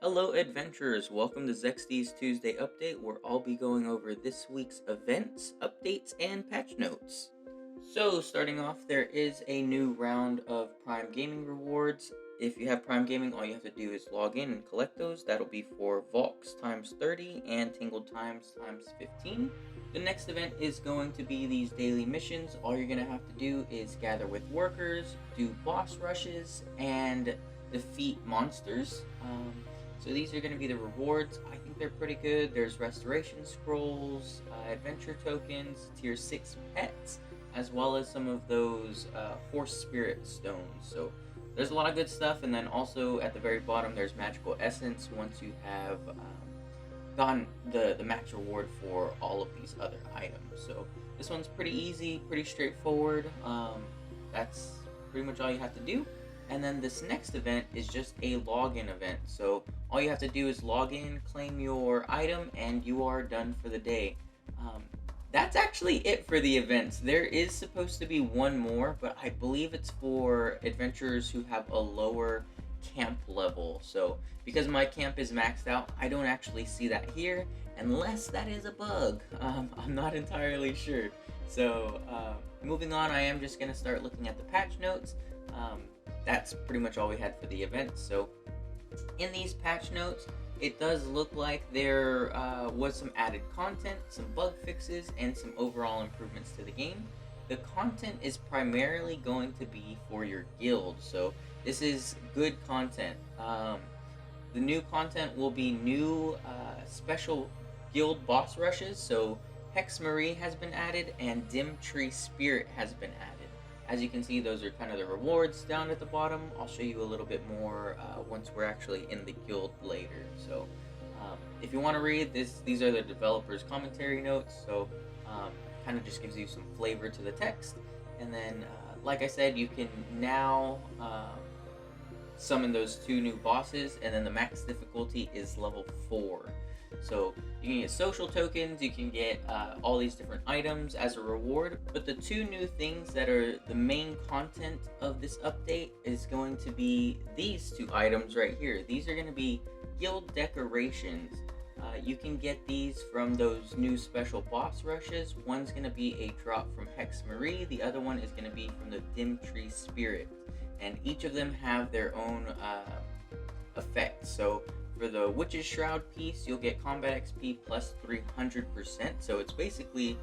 Hello, adventurers! Welcome to ZexTy's Tuesday update, where I'll be going over this week's events, updates, and patch notes. So, starting off, there is a new round of Prime Gaming rewards. If you have Prime Gaming, all you have to do is log in and collect those. That'll be for Vox times 30 and Tingled times 15. The next event is going to be these daily missions. All you're going to have to do is gather with workers, do boss rushes, and defeat monsters. So these are going to be the rewards. I think they're pretty good. There's restoration scrolls, adventure tokens, tier 6 pets, as well as some of those horse spirit stones. So there's a lot of good stuff. And then also at the very bottom, there's magical essence once you have gotten the max reward for all of these other items. So this one's pretty easy, pretty straightforward. That's pretty much all you have to do. And then this next event is just a login event. So all you have to do is log in, claim your item, and you are done for the day. That's actually it for the events. There is supposed to be one more, but I believe it's for adventurers who have a lower camp level. So because my camp is maxed out, I don't actually see that here, unless that is a bug. I'm not entirely sure. So moving on, I am just going to start looking at the patch notes. That's pretty much all we had for the event. So in these patch notes, it does look like there was some added content, some bug fixes, and some overall improvements to the game. The content is primarily going to be for your guild, so this is good content. The new content will be new special guild boss rushes, so Hexe has been added and Dim Tree Spirit has been added. As you can see, those are kind of the rewards down at the bottom. I'll show you a little bit more once we're actually in the guild later. So if you want to read this, these are the developers' commentary notes. So kind of just gives you some flavor to the text. And then, like I said, you can now summon those two new bosses, and then the max difficulty is level 4. So you can get social tokens, you can get all these different items as a reward, but the two new things that are the main content of this update is going to be these two items right here. These are going to be guild decorations. You can get these from those new special boss rushes. One's going to be a drop from Hexe, the other one is going to be from the Dim Tree Spirit, and each of them have their own effects. So for the Witch's Shroud piece, you'll get combat XP plus 300%. So it's basically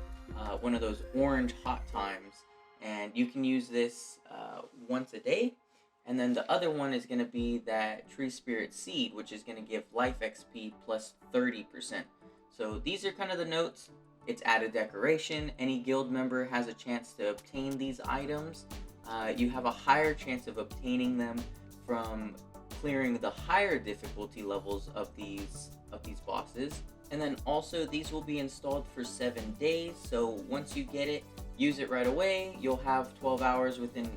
one of those orange hot times, and you can use this once a day. And then the other one is going to be that Tree Spirit Seed, which is going to give life XP plus 30%. So these are kind of the notes. It's added decoration. Any guild member has a chance to obtain these items. You have a higher chance of obtaining them from clearing the higher difficulty levels of these bosses. And then also these will be installed for 7 days. So once you get it, use it right away. You'll have 12 hours within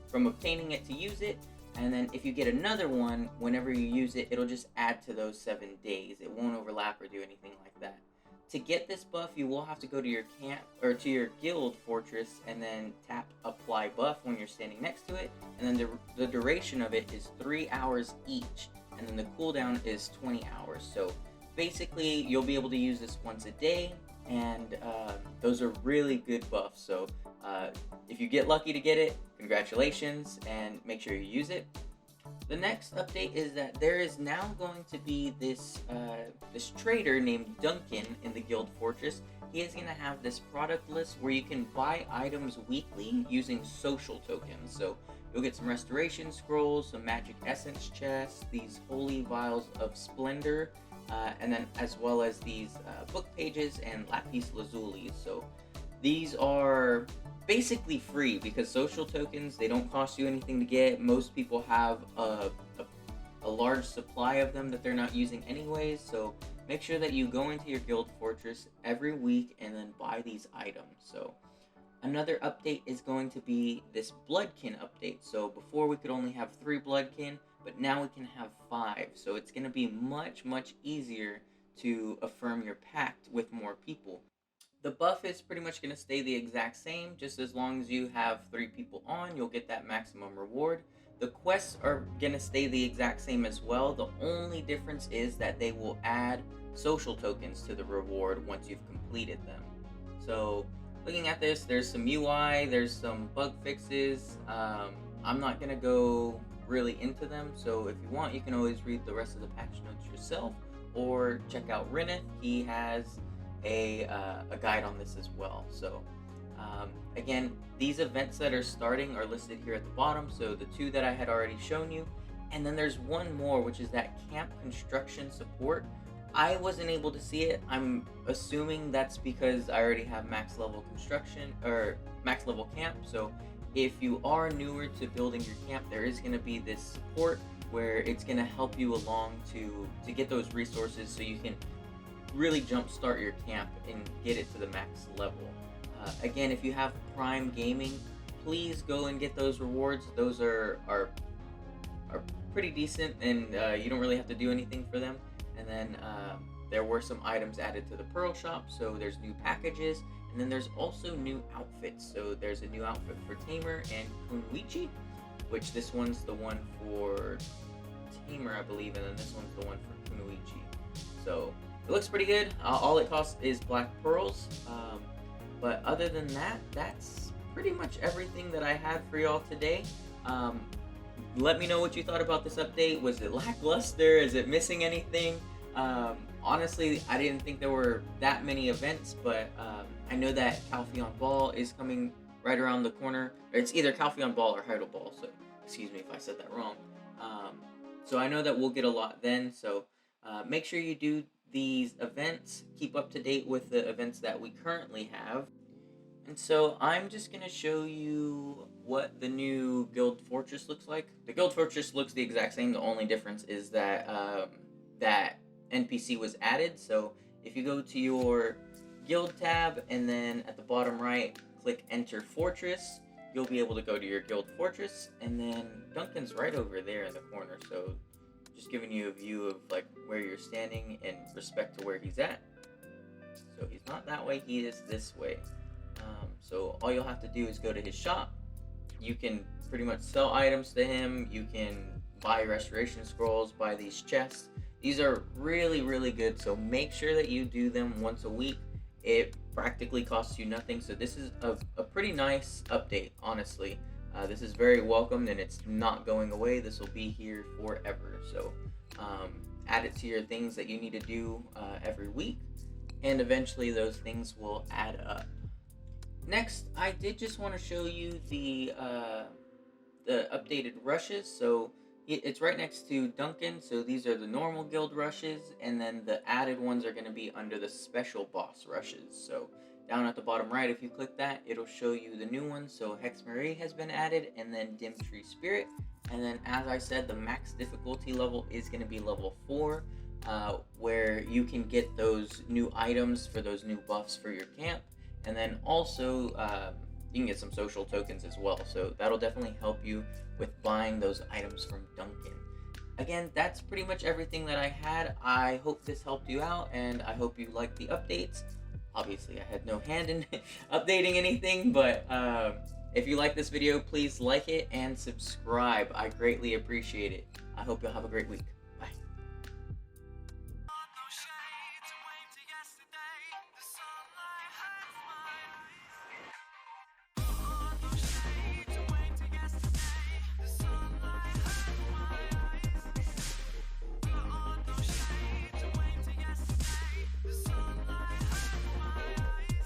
from obtaining it to use it. And then if you get another one, whenever you use it, it'll just add to those 7 days. It won't overlap or do anything like that. To get this buff, you will have to go to your camp or to your guild fortress and then tap apply buff when you're standing next to it. And then the duration of it is 3 hours each. And then the cooldown is 20 hours. So basically, you'll be able to use this once a day. And those are really good buffs. So if you get lucky to get it, congratulations, and make sure you use it. The next update is that there is now going to be this trader named Duncan in the guild fortress. He is going to have this product list where you can buy items weekly using social tokens. So you'll get some restoration scrolls, some magic essence chests, these holy vials of splendor, and then as well as these book pages and lapis lazuli. So these are basically free because social tokens, they don't cost you anything to get. Most people have a large supply of them that they're not using anyways, so make sure that you go into your guild fortress every week and then buy these items. So another update is going to be this Bloodkin update. So before we could only have 3 Bloodkin, but now we can have 5. So it's going to be much easier to affirm your pact with more people. The buff is pretty much going to stay the exact same. Just as long as you have 3 people on, you'll get that maximum reward. The quests are gonna stay the exact same as well. The only difference is that they will add social tokens to the reward once you've completed them. So looking at this, there's some UI, there's some bug fixes. I'm not gonna go really into them, so if you want, you can always read the rest of the patch notes yourself, or check out Reneth. He has a guide on this as well. So again, these events that are starting are listed here at the bottom, so the two that I had already shown you, and then there's one more, which is that camp construction support. I wasn't able to see it. I'm assuming that's because I already have max level construction, or max level camp. So if you are newer to building your camp, there is going to be this support where it's going to help you along to get those resources so you can really jumpstart your camp and get it to the max level. Again, if you have Prime Gaming, please go and get those rewards. Those are pretty decent, and you don't really have to do anything for them. And then there were some items added to the Pearl Shop, so there's new packages, and then there's also new outfits. So there's a new outfit for Tamer and Kunoichi, which this one's the one for Tamer, I believe, and then this one's the one for Kunoichi. So it looks pretty good. All it costs is black pearls. But other than that, that's pretty much everything that I had for y'all today. Let me know what you thought about this update. Was it lackluster? Is it missing anything? Honestly, I didn't think there were that many events, but I know that Calpheon Ball is coming right around the corner. It's either Calpheon Ball or Heidel Ball, so excuse me if I said that wrong. So I know that we'll get a lot then, so make sure you do these events, keep up to date with the events that we currently have. And so I'm just going to show you what the new Guild Fortress looks like. The Guild Fortress looks the exact same. The only difference is that that NPC was added. So if you go to your Guild tab and then at the bottom right, click Enter Fortress, you'll be able to go to your Guild Fortress. And then Duncan's right over there in the corner. So just giving you a view of like where you're standing in respect to where he's at. So he's not that way, he is this way. So all you'll have to do is go to his shop. You can pretty much sell items to him. You can buy restoration scrolls, buy these chests. These are really, really good. So make sure that you do them once a week. It practically costs you nothing. So this is a pretty nice update, honestly. This is very welcomed and it's not going away. This will be here forever. So add it to your things that you need to do every week, and eventually those things will add up. Next, I did just want to show you the updated rushes. So it's right next to Duncan. So these are the normal guild rushes, and then the added ones are going to be under the special boss rushes. So down at the bottom right, if you click that, it'll show you the new ones. So Hexe has been added, and then Dim Tree Spirit. And then, as I said, the max difficulty level is going to be level 4, where you can get those new items for those new buffs for your camp. And then also, you can get some social tokens as well. So that'll definitely help you with buying those items from Duncan. Again, that's pretty much everything that I had. I hope this helped you out, and I hope you liked the updates. Obviously, I had no hand in updating anything, but if you like this video, please like it and subscribe. I greatly appreciate it. I hope you'll have a great week.